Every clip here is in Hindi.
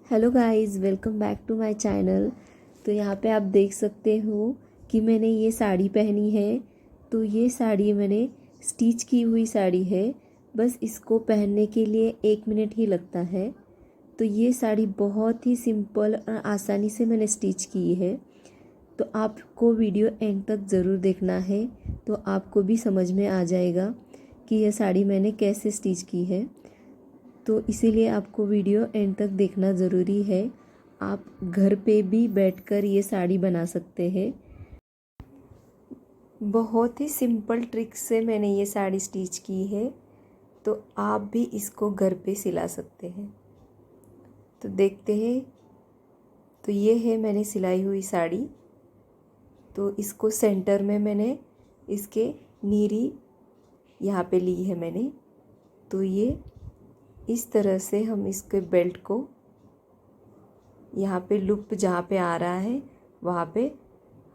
Hello guys, welcome back to my channel. तो यहाँ पे आप देख सकते हो कि मैंने ये साड़ी पहनी है। तो ये साड़ी मैंने स्टिच की हुई साड़ी है। बस इसको पहनने के लिए 1 मिनट ही लगता है। तो ये साड़ी बहुत ही सिंपल और आसानी से मैंने स्टिच की है। तो आपको वीडियो एंड तक ज़रूर देखना है, तो आपको भी समझ में आ जाएगा कि यह साड़ी मैंने कैसे स्टिच की है। तो इसीलिए आपको वीडियो एंड तक देखना ज़रूरी है। आप घर पे भी बैठकर ये साड़ी बना सकते हैं। बहुत ही सिंपल ट्रिक से मैंने ये साड़ी स्टिच की है, तो आप भी इसको घर पे सिला सकते हैं। तो देखते हैं। तो ये है मैंने सिलाई हुई साड़ी। तो इसको सेंटर में मैंने इसके नीरी यहाँ पे ली है मैंने। तो ये इस तरह से हम इसके बेल्ट को यहाँ पे लूप जहाँ पे आ रहा है वहाँ पे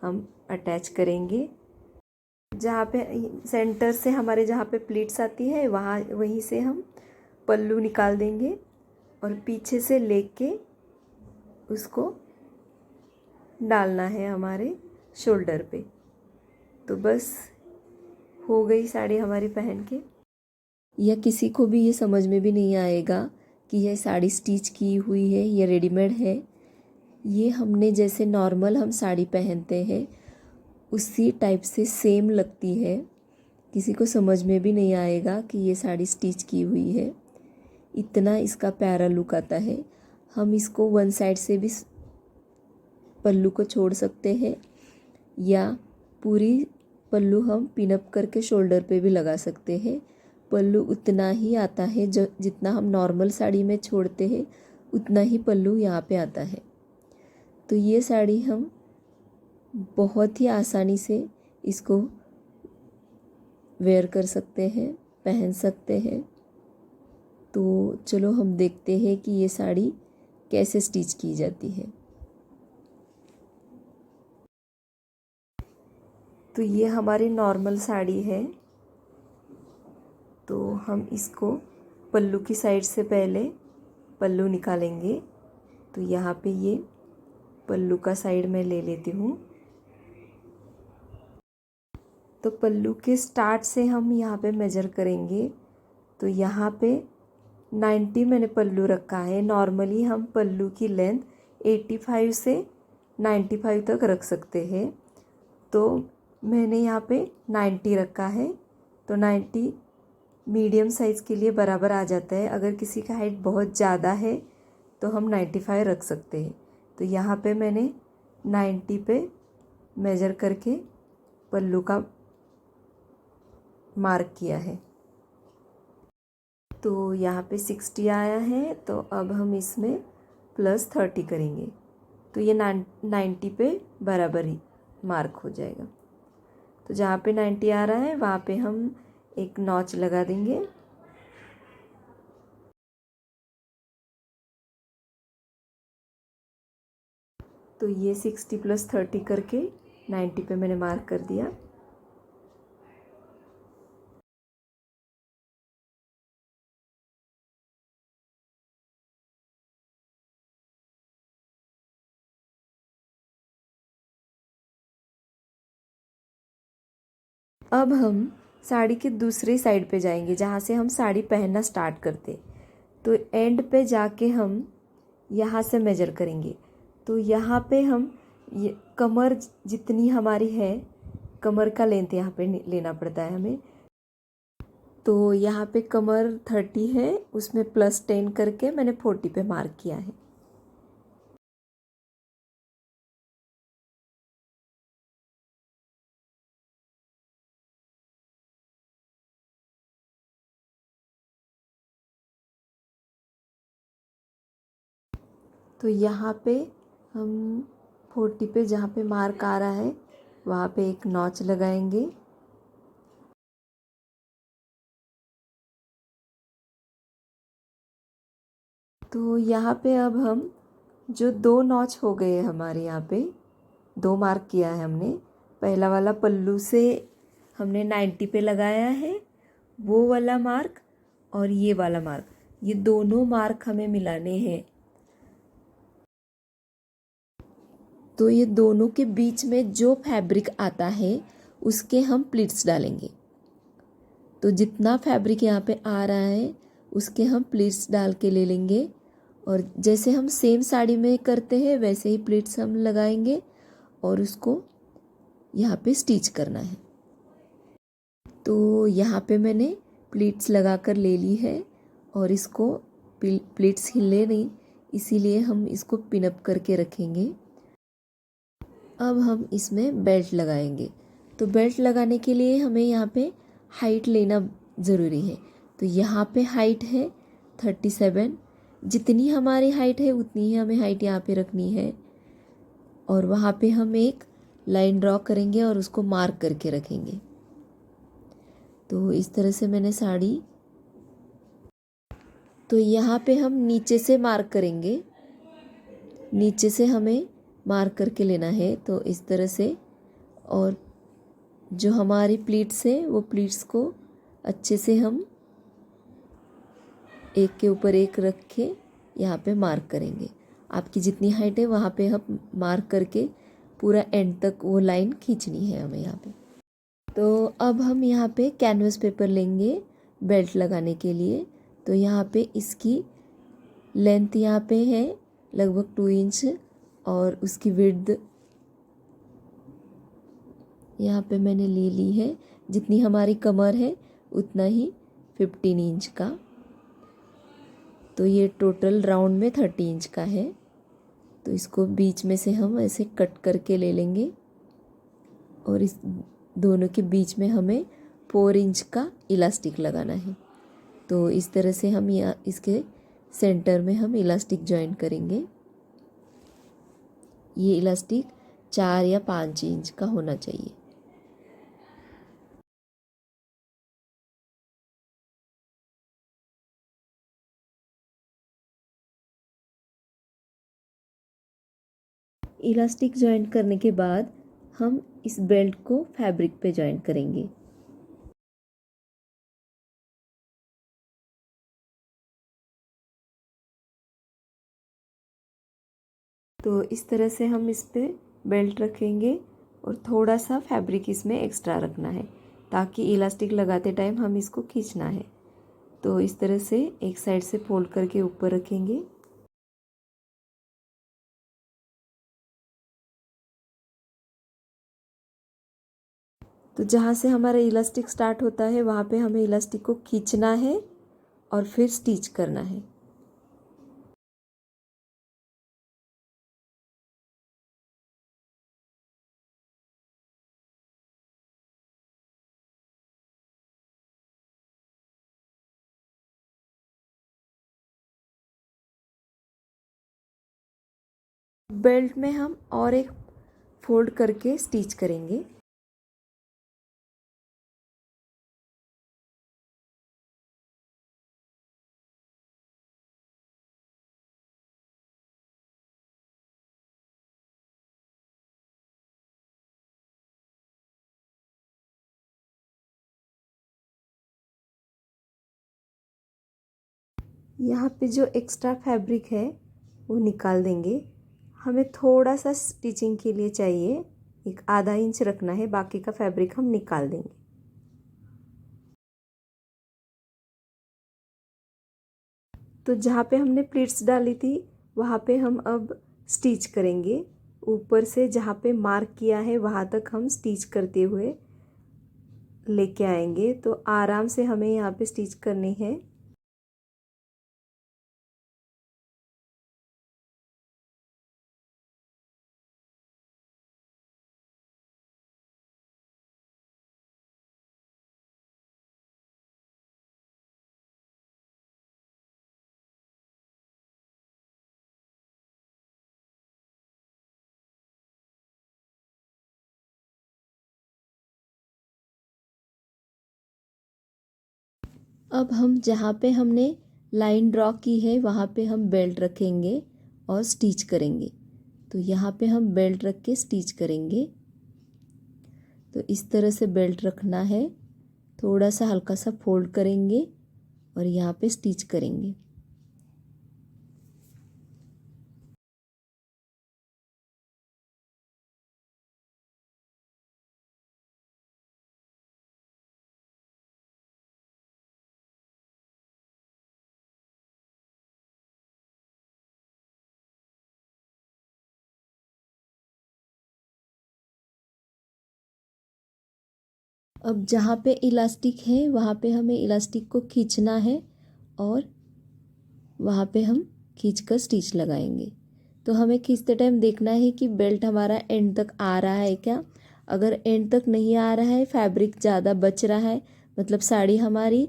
हम अटैच करेंगे। जहाँ पे सेंटर से हमारे जहाँ पे प्लीट्स आती है वहीं से हम पल्लू निकाल देंगे और पीछे से लेके उसको डालना है हमारे शोल्डर पे। तो बस हो गई साड़ी हमारी पहन के। या किसी को भी ये समझ में भी नहीं आएगा कि यह साड़ी स्टिच की हुई है या रेडीमेड है। ये हमने जैसे नॉर्मल हम साड़ी पहनते हैं उसी टाइप से सेम लगती है। किसी को समझ में भी नहीं आएगा कि ये साड़ी स्टिच की हुई है। इतना इसका प्यारा लुक आता है। हम इसको वन साइड से भी पल्लू को छोड़ सकते हैं या पूरी पल्लू हम पिनअप करके शोल्डर पे भी लगा सकते हैं। पल्लू उतना ही आता है जो जितना हम नॉर्मल साड़ी में छोड़ते हैं, उतना ही पल्लू यहाँ पे आता है। तो ये साड़ी हम बहुत ही आसानी से इसको वेयर कर सकते हैं, पहन सकते हैं। तो चलो हम देखते हैं कि ये साड़ी कैसे स्टिच की जाती है। तो ये हमारी नॉर्मल साड़ी है। तो हम इसको पल्लू की साइड से पहले पल्लू निकालेंगे। तो यहाँ पे ये पल्लू का साइड में ले लेती हूँ। तो पल्लू के स्टार्ट से हम यहाँ पे मेजर करेंगे। तो यहाँ पे 90 मैंने पल्लू रखा है। नॉर्मली हम पल्लू की लेंथ 85 से 95 तक रख सकते हैं। तो मैंने यहाँ पे 90 रखा है। तो 90 मीडियम साइज़ के लिए बराबर आ जाता है। अगर किसी का हाइट बहुत ज़्यादा है तो हम 95 रख सकते हैं। तो यहाँ पे मैंने 90 पे मेजर करके पल्लू का मार्क किया है। तो यहाँ पे 60 आया है। तो अब हम इसमें +30 करेंगे। तो ये 90 पे बराबर ही मार्क हो जाएगा। तो जहाँ पे 90 आ रहा है वहाँ पे हम एक नॉच लगा देंगे। तो ये 60 + 30 करके 90 पे मैंने मार्क कर दिया। अब हम साड़ी के दूसरे साइड पे जाएंगे जहाँ से हम साड़ी पहनना स्टार्ट करते। तो एंड पे जाके हम यहाँ से मेजर करेंगे। तो यहाँ पे हम ये कमर जितनी हमारी है, कमर का लेंथ यहाँ पे लेना पड़ता है हमें। तो यहाँ पे कमर 30 है, उसमें +10 करके मैंने 40 पे मार्क किया है। तो यहाँ पे हम 40 पे जहाँ पे मार्क आ रहा है वहाँ पे एक नॉच लगाएंगे। तो यहाँ पे अब हम जो 2 नॉच हो गए हमारे यहाँ पे 2 मार्क किया है हमने। पहला वाला पल्लू से हमने 90 पे लगाया है वो वाला मार्क, और ये वाला मार्क, ये दोनों मार्क हमें मिलाने हैं। तो ये दोनों के बीच में जो फैब्रिक आता है उसके हम प्लीट्स डालेंगे। तो जितना फैब्रिक यहाँ पे आ रहा है उसके हम प्लीट्स डाल के ले लेंगे, और जैसे हम सेम साड़ी में करते हैं वैसे ही प्लीट्स हम लगाएंगे और उसको यहाँ पे स्टिच करना है। तो यहाँ पे मैंने प्लीट्स लगा कर ले ली है और इसको प्लीट्स हिले नहीं, इसीलिए हम इसको पिनअप करके रखेंगे। अब हम इसमें बेल्ट लगाएंगे। तो बेल्ट लगाने के लिए हमें यहाँ पे हाइट लेना ज़रूरी है। तो यहाँ पे हाइट है 37, जितनी हमारी हाइट है उतनी ही हमें हाइट यहाँ पे रखनी है, और वहाँ पे हम एक लाइन ड्रॉ करेंगे और उसको मार्क करके रखेंगे। तो इस तरह से मैंने साड़ी, तो यहाँ पे हम नीचे से मार्क करेंगे, नीचे से हमें मार्क करके लेना है। तो इस तरह से, और जो हमारी प्लीट्स है वो प्लीट्स को अच्छे से हम एक के ऊपर एक रख के यहाँ पे मार्क करेंगे। आपकी जितनी हाइट है वहाँ पे हम मार्क करके पूरा एंड तक वो लाइन खींचनी है हमें यहाँ पे। तो अब हम यहाँ पे कैनवस पेपर लेंगे बेल्ट लगाने के लिए। तो यहाँ पे इसकी लेंथ यहाँ पे है लगभग 2 इंच, और उसकी विड्थ यहाँ पे मैंने ले ली है, जितनी हमारी कमर है उतना ही 15 इंच का। तो ये टोटल राउंड में 30 इंच का है। तो इसको बीच में से हम ऐसे कट करके ले लेंगे, और इस दोनों के बीच में हमें 4 इंच का इलास्टिक लगाना है। तो इस तरह से हम यहाँ इसके सेंटर में हम इलास्टिक जॉइन करेंगे। ये इलास्टिक 4 या 5 इंच का होना चाहिए। इलास्टिक जॉइन करने के बाद हम इस बेल्ट को फैब्रिक पे जॉइन करेंगे। तो इस तरह से हम इस पे बेल्ट रखेंगे, और थोड़ा सा फैब्रिक इसमें एक्स्ट्रा रखना है ताकि इलास्टिक लगाते टाइम हम इसको खींचना है। तो इस तरह से एक साइड से फोल्ड करके ऊपर रखेंगे। तो जहाँ से हमारा इलास्टिक स्टार्ट होता है वहाँ पे हमें इलास्टिक को खींचना है और फिर स्टिच करना है। बेल्ट में हम और एक फोल्ड करके स्टिच करेंगे। यहाँ पे जो एक्स्ट्रा फैब्रिक है वो निकाल देंगे। हमें थोड़ा सा स्टिचिंग के लिए चाहिए, एक आधा इंच रखना है, बाकी का फैब्रिक हम निकाल देंगे। तो जहाँ पे हमने प्लीट्स डाली थी वहाँ पे हम अब स्टिच करेंगे। ऊपर से जहाँ पे मार्क किया है वहाँ तक हम स्टिच करते हुए लेके आएंगे। तो आराम से हमें यहाँ पे स्टिच करनी है। अब हम जहाँ पे हमने लाइन ड्रॉ की है वहाँ पे हम बेल्ट रखेंगे और स्टिच करेंगे। तो यहाँ पे हम बेल्ट रख के स्टिच करेंगे। तो इस तरह से बेल्ट रखना है, थोड़ा सा हल्का सा फोल्ड करेंगे और यहाँ पे स्टिच करेंगे। अब जहाँ पे इलास्टिक है वहाँ पे हमें इलास्टिक को खींचना है और वहाँ पे हम खींचकर स्टिच लगाएंगे। तो हमें खींचते टाइम देखना है कि बेल्ट हमारा एंड तक आ रहा है क्या। अगर एंड तक नहीं आ रहा है, फैब्रिक ज़्यादा बच रहा है, मतलब साड़ी हमारी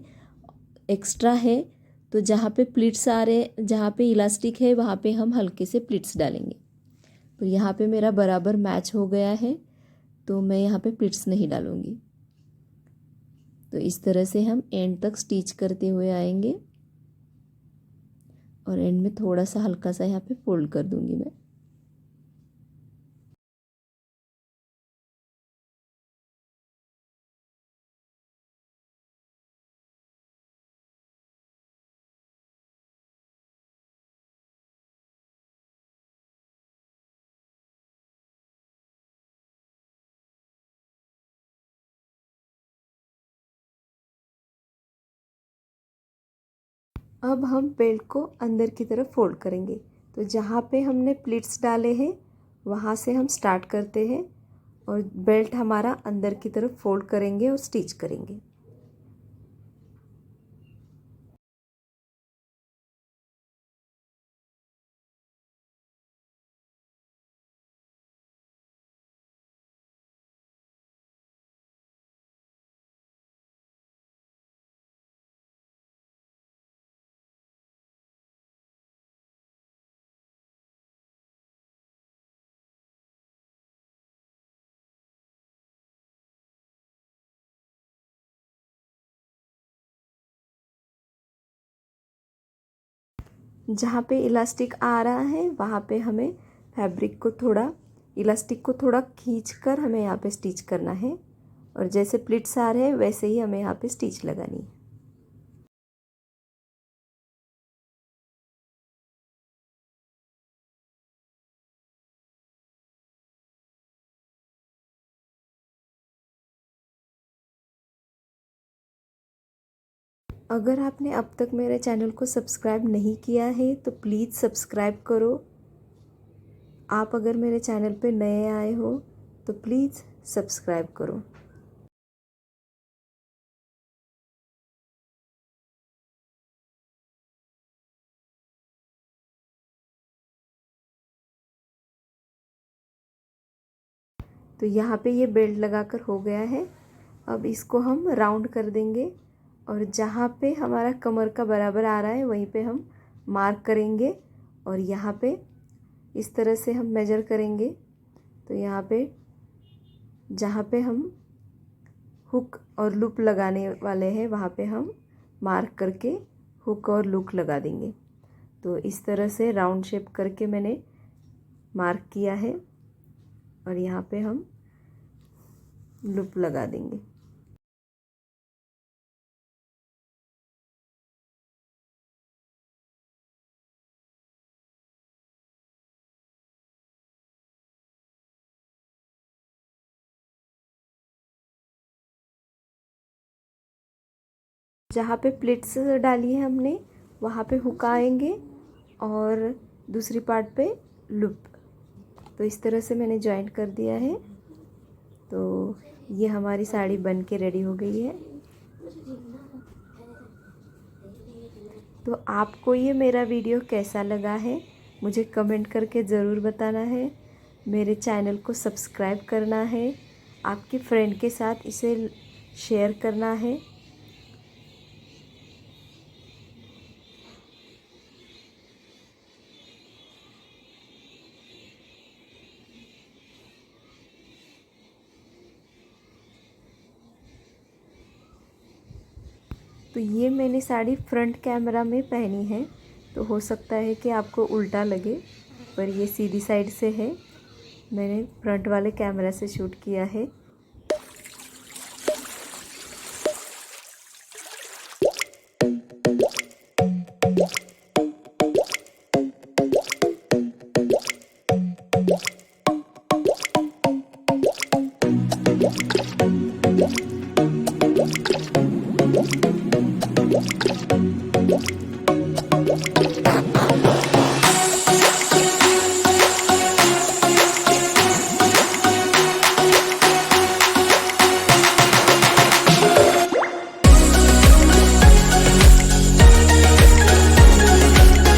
एक्स्ट्रा है, तो जहाँ पे प्लीट्स आ रहे, जहाँ पे इलास्टिक है वहाँ पे हम हल्के से प्लीट्स डालेंगे। तो यहाँ पे मेरा बराबर मैच हो गया है, तो मैं यहाँ पे प्लीट्स नहीं डालूँगी। तो इस तरह से हम एंड तक स्टिच करते हुए आएंगे और एंड में थोड़ा सा हल्का सा यहाँ पे फोल्ड कर दूँगी मैं। अब हम बेल्ट को अंदर की तरफ फोल्ड करेंगे। तो जहाँ पे हमने प्लीट्स डाले हैं वहाँ से हम स्टार्ट करते हैं और बेल्ट हमारा अंदर की तरफ फोल्ड करेंगे और स्टिच करेंगे। जहाँ पे इलास्टिक आ रहा है वहाँ पे हमें फैब्रिक को थोड़ा, इलास्टिक को थोड़ा खींचकर हमें यहाँ पे स्टिच करना है और जैसे प्लीट्स आ रहे हैं वैसे ही हमें यहाँ पे स्टिच लगानी है। अगर आपने अब तक मेरे चैनल को सब्सक्राइब नहीं किया है तो प्लीज़ सब्सक्राइब करो। आप अगर मेरे चैनल पे नए आए हो तो प्लीज़ सब्सक्राइब करो। तो यहाँ पे ये बेल्ट लगाकर हो गया है। अब इसको हम राउंड कर देंगे और जहाँ पे हमारा कमर का बराबर आ रहा है वहीं पे हम मार्क करेंगे और यहाँ पे इस तरह से हम मेजर करेंगे। तो यहाँ पे जहाँ पे हम हुक और लूप लगाने वाले हैं वहाँ पे हम मार्क करके हुक और लूप लगा देंगे। तो इस तरह से राउंड शेप करके मैंने मार्क किया है और यहाँ पे हम लूप लगा देंगे। जहाँ पे प्लेट्स डाली है हमने वहाँ पे हुक आएंगे और दूसरी पार्ट पे लूप। तो इस तरह से मैंने जॉइंट कर दिया है। तो ये हमारी साड़ी बन के रेडी हो गई है। तो आपको ये मेरा वीडियो कैसा लगा है मुझे कमेंट करके ज़रूर बताना है। मेरे चैनल को सब्सक्राइब करना है, आपके फ्रेंड के साथ इसे शेयर करना है। तो ये मैंने साड़ी फ्रंट कैमरा में पहनी है, तो हो सकता है कि आपको उल्टा लगे, पर ये सीधी साइड से है। मैंने फ्रंट वाले कैमरा से शूट किया है।